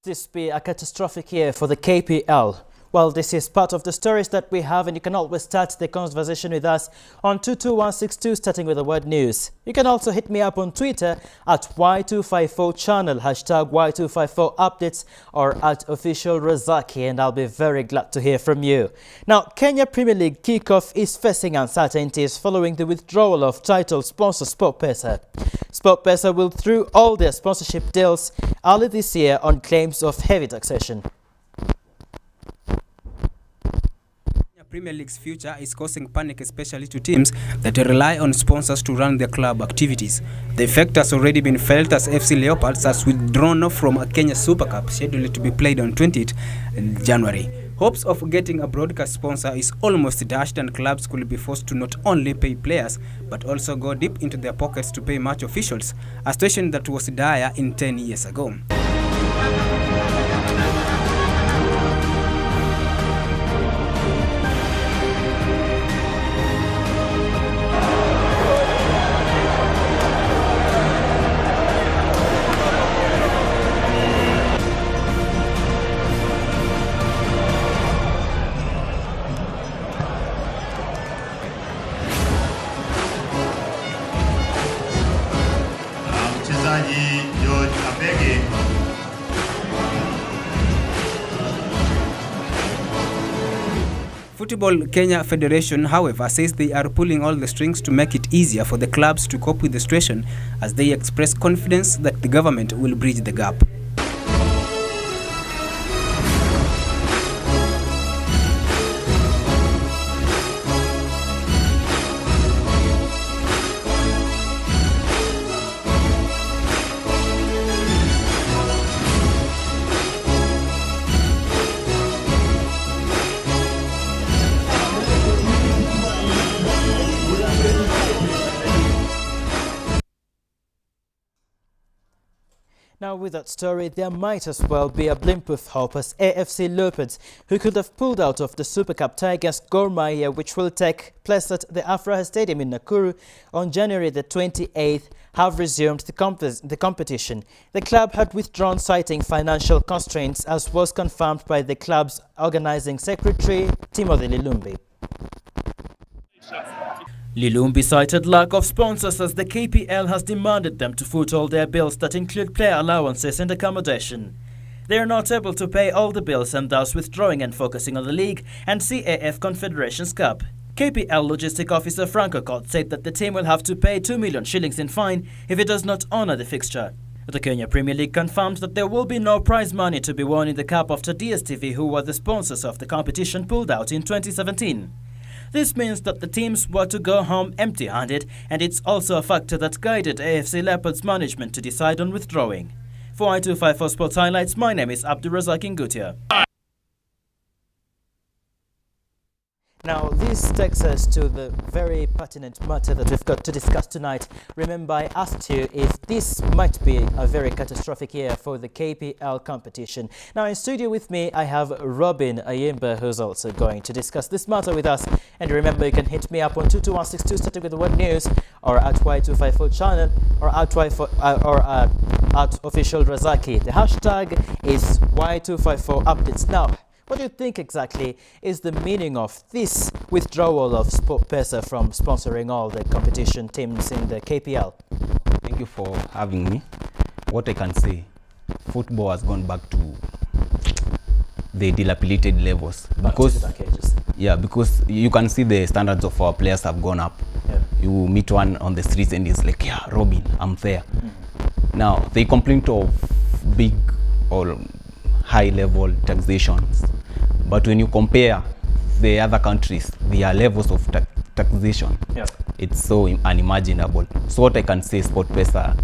This be a catastrophic year for the KPL? Well, this is part of the stories that we have, and you can always start the conversation with us on 22162, starting with the word news. You can also hit me up on Twitter at Y254 channel, hashtag Y254 updates, or at AbdulRazak, and I'll be very glad to hear from you. Now, Kenya Premier League kickoff is facing uncertainties following the withdrawal of title sponsor SportPesa. SportPesa will through all their sponsorship deals early this year on claims of heavy taxation. Premier League's future is causing panic, especially to teams that rely on sponsors to run their club activities. The effect has already been felt as FC Leopards has withdrawn from a Kenya Super Cup scheduled to be played on 20th January. Hopes of getting a broadcast sponsor is almost dashed, and clubs could be forced to not only pay players but also go deep into their pockets to pay match officials, a situation that was dire in 10 years ago. Football Kenya Federation, however, says they are pulling all the strings to make it easier for the clubs to cope with the situation, as they express confidence that the government will bridge the gap. Now, with that story, there might as well be a blimp of hope as AFC Leopards, who could have pulled out of the Super Cup tie against Gor Mahia, which will take place at the Afraha Stadium in Nakuru on January the 28th, have resumed the competition. The club had withdrawn citing financial constraints, as was confirmed by the club's organizing secretary, Timothy Lilumbi. Lilumbi cited lack of sponsors as the KPL has demanded them to foot all their bills that include player allowances and accommodation. They are not able to pay all the bills and thus withdrawing and focusing on the league and CAF Confederations Cup. KPL Logistic Officer Franco Cott said that the team will have to pay 2 million shillings in fine if it does not honor the fixture. The Kenya Premier League confirmed that there will be no prize money to be won in the cup after DSTV, who were the sponsors of the competition, pulled out in 2017. This means that the teams were to go home empty-handed, and it's also a factor that guided AFC Leopards management to decide on withdrawing. For Y254 Sports Highlights, my name is AbdulRazak Ingutia. Now, this takes us to the very pertinent matter that we've got to discuss tonight. Remember, I asked you if this might be a very catastrophic year for the KPL competition. Now, in studio with me, I have Robin Ayimba, who's also going to discuss this matter with us. And remember, you can hit me up on 22162, starting with the word news, or at Y254 channel, or at AbdulRazak. The hashtag is Y254 updates. Now, what do you think exactly is the meaning of this withdrawal of SportPesa from sponsoring all the competition teams in the KPL? Thank you for having me. What I can say, football has gone back to the dilapidated levels. Because you can see the standards of our players have gone up. Yeah. You meet one on the streets and he's like, yeah, Robin, I'm there. Now, they complain of big or high-level taxations, but when you compare the other countries, their levels of taxation, it's so unimaginable. So what I can say, SportPesa,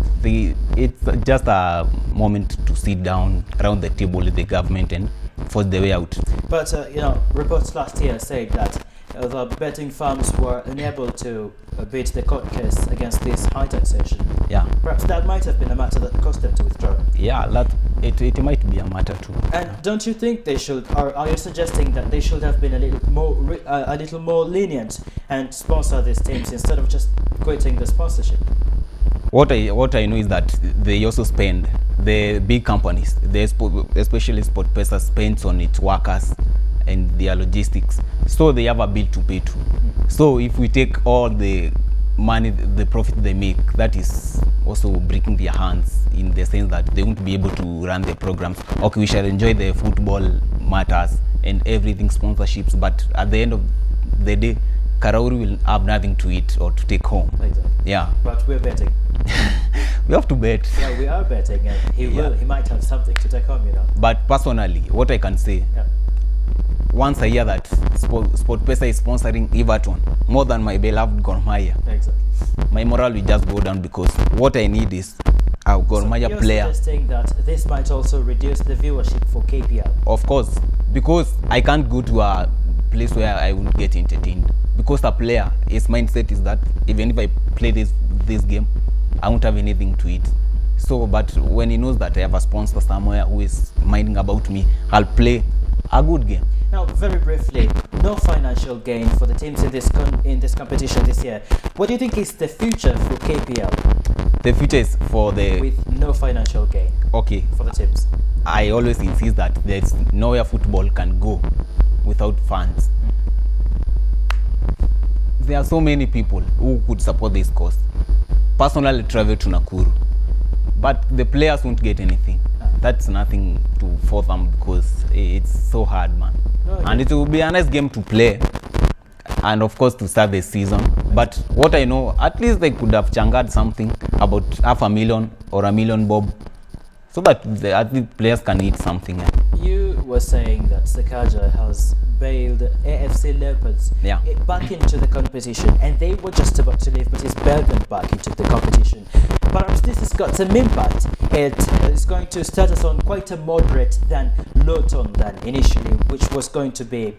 it's just a moment to sit down around the table with the government and force the way out. But reports last year said that the betting firms were unable to beat the court case against this high taxation. Yeah. Perhaps that might have been a matter that caused them to withdraw. Yeah, it might be a matter too. And don't you think they should, or are you suggesting that they should have been a little more lenient and sponsor these teams instead of just quitting the sponsorship? What I know is that they also spend, the big companies, especially SportPesa, spends on its workers and their logistics, so they have a bill to pay to. So if we take all the money, the profit they make, that is also breaking their hands, in the sense that they won't be able to run their programs. Okay, we shall enjoy the football matters and everything, sponsorships, but at the end of the day, Karauri will have nothing to eat or to take home. Exactly. Yeah. But we're betting. We have to bet. Yeah, we are betting, and he might have something to take home, you know. But personally, what I can say, once I hear that SportPesa is sponsoring Everton more than my beloved Gor Mahia, Exactly. my morale will just go down, because what I need is a Gor Mahia player. You're suggesting that this might also reduce the viewership for KPL? Of course, because I can't go to a place where I won't get entertained. Because a player, his mindset is that even if I play this game, I won't have anything to eat. So, but when he knows that I have a sponsor somewhere who is minding about me, I'll play a good game. Now, very briefly, no financial gain for the teams in this competition this year. What do you think is the future for KPL? The future is for the... With no financial gain. Okay. For the teams. I always insist that there's nowhere football can go without fans. There are so many people who could support this cause. Personally, travel to Nakuru, but the players won't get anything. That's nothing for them, because it's so hard, man. And it will be a nice game to play, and of course to start the season. But what I know, at least they could have changed something about $500,000 or $1 million bob, so that at least players can eat something. You were saying that Sakaja has bailed AFC Leopards back into the competition, and they were just about to leave, but he's bailed them back into the competition. Perhaps this has got some impact. It is going to start us on quite a moderate than low tone than initially, which was going to be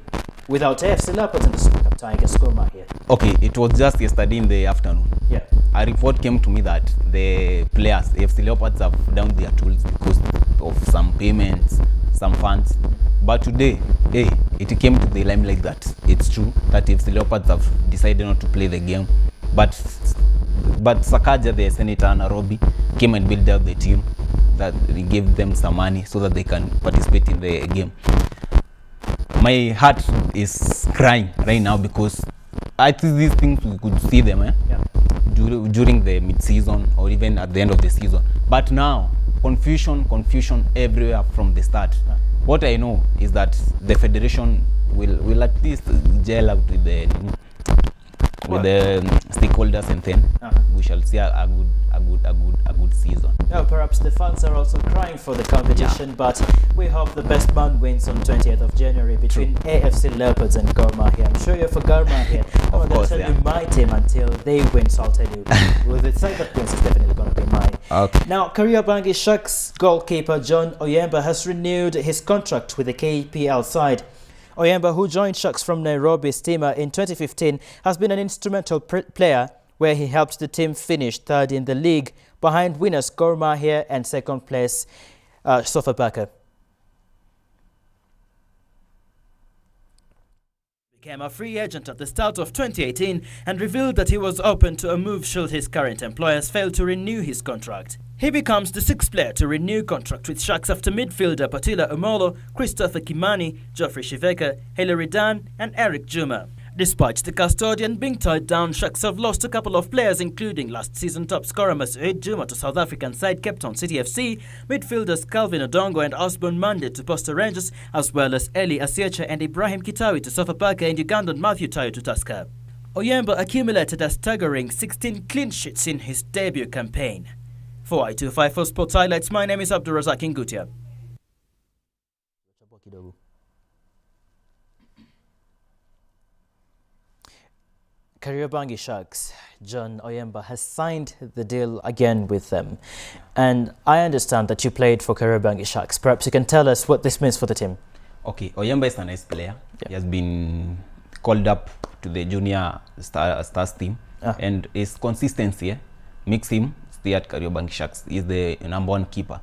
without AFC Leopards and the Super Cup Tigers here. Okay, it was just yesterday in the afternoon. Yeah. A report came to me that the players, AFC Leopards, have down their tools because of some payments, some funds. But today, it came to the limelight that it's true that AFC Leopards have decided not to play the game. But Sakaja, the senator Nairobi, came and built up the team, that he gave them some money so that they can participate in the game. My heart is crying right now, because I think these things we could see them during the mid-season or even at the end of the season. But now, confusion everywhere from the start. What I know is that the federation will at least gel out with the stakeholders, and then we shall see a good season. Now, perhaps the fans are also crying for the competition, but we hope the best man wins on 20th of January between AFC Leopards and Gor Mahia. I'm sure you're for Gor Mahia. I won't tell you my team until they win, so I'll tell you. Well, the side that wins is definitely going to be mine. Okay. Now, Kariobangi Sharks goalkeeper John Oyemba has renewed his contract with the KPL side. Oyemba, who joined Sharks from Nairobi Steamer in 2015, has been an instrumental player where he helped the team finish third in the league behind winners Gor Mahia and second place Sofapaka. Became a free agent at the start of 2018 and revealed that he was open to a move should his current employers fail to renew his contract. He becomes the sixth player to renew contract with Sharks after midfielder Patila Umolo, Christopher Kimani, Geoffrey Shiveka, Hilary Dan and Eric Juma. Despite the custodian being tied down, Sharks have lost a couple of players, including last season top scorer Masuid Juma to South African side Cape Town City FC, midfielders Calvin Odongo and Osborne Mande to Posta Rangers, as well as Eli Asiecha and Ibrahim Kitawi to Sofapaka and Ugandan Matthew Tayo to Tusker. Oyemba accumulated a staggering 16 clean sheets in his debut campaign. For Y254 Sports Highlights, my name is AbdulRazak Ingutia. Kariobangi Sharks, John Oyemba has signed the deal again with them. And I understand that you played for Kariobangi Sharks. Perhaps you can tell us what this means for the team. Okay, Oyemba is a nice player. He has been called up to the junior stars team. And his consistency makes him stay at Kariobangi Sharks. He's the #1 keeper.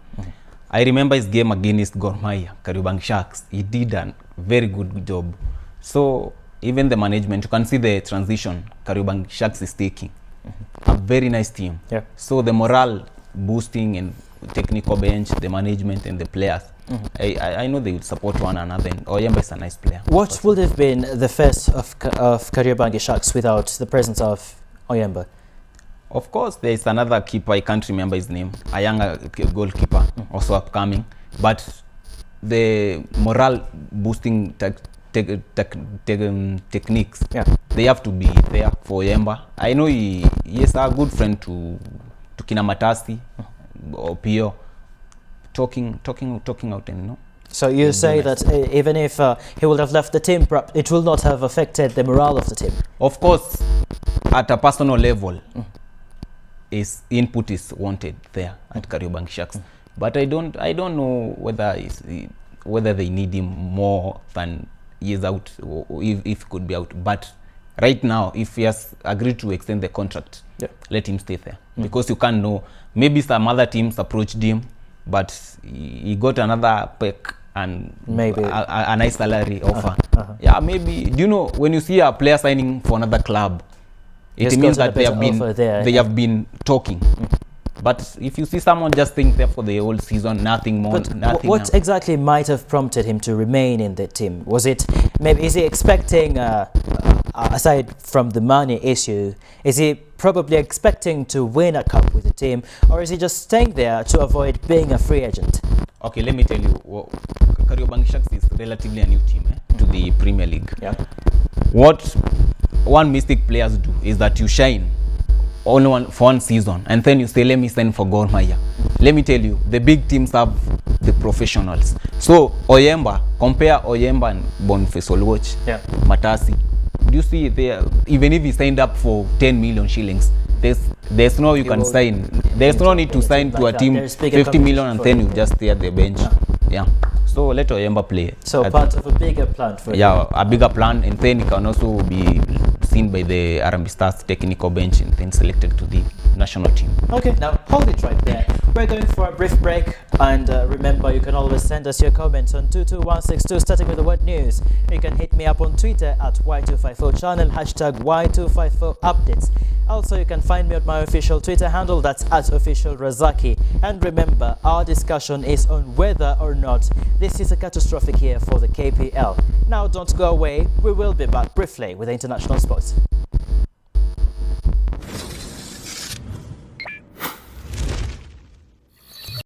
I remember his game against Gor Mahia, Kariobangi Sharks. He did a very good job. So even the management, you can see the transition Kariobangi Sharks is taking. a very nice team. Yeah. So the morale boosting and technical bench, the management and the players, I know they would support one another, and Oyemba is a nice player. What would have been the face of Kariobangi Sharks without the presence of Oyemba? Of course, there is another keeper, I can't remember his name, a younger goalkeeper, also upcoming. But the morale boosting techniques, they have to be there for Oyemba. I know he is a good friend to Kinamatasi or Pio, talking out, and So you say that even if he would have left the team, it will not have affected the morale of the team? Of course, at a personal level, his input is wanted there at Kariobangi Sharks. But I don't know whether they need him more than he is out, or if he could be out. But right now, if he has agreed to extend the contract, let him stay there. Because you can't know. Maybe some other teams approached him, but he got another pick and maybe a nice salary offer. Yeah, maybe. Do you know, when you see a player signing for another club, it means that they have been talking. But if you see someone just staying there for the whole season, nothing more, nothing. What exactly might have prompted him to remain in the team? Was it maybe, is he expecting, aside from the money issue, is he probably expecting to win a cup with the team, or is he just staying there to avoid being a free agent? Okay, let me tell you, Kariobangi Sharks is relatively a new team to the Premier League. Yeah. What one mistake players do is that you shine only for one season and then you say, let me sign for Gor Mahia. Let me tell you, the big teams have the professionals. So Oyemba, compare Oyemba and Boniface Olwoch, Matasi. Do you see there, even if he signed up for 10 million shillings, there's no you can sign. There's no need to sign to a team 50 million and then you just stay at the bench. Yeah. So let Oyemba play. So part of a bigger plan for him. Yeah, a bigger plan, and then he can also be seen by the Harambee Stars technical bench and then selected to the national team. Okay, now hold it right there. We're going for a brief break, and remember, you can always send us your comments on 22162 starting with the word news. You can hit me up on Twitter at Y254 channel, hashtag Y254 updates. Also, you can find me at my official Twitter handle, that's at @officialrazaki. And remember, our discussion is on whether or not this is a catastrophic year for the KPL. Now, don't go away. We will be back briefly with international sports.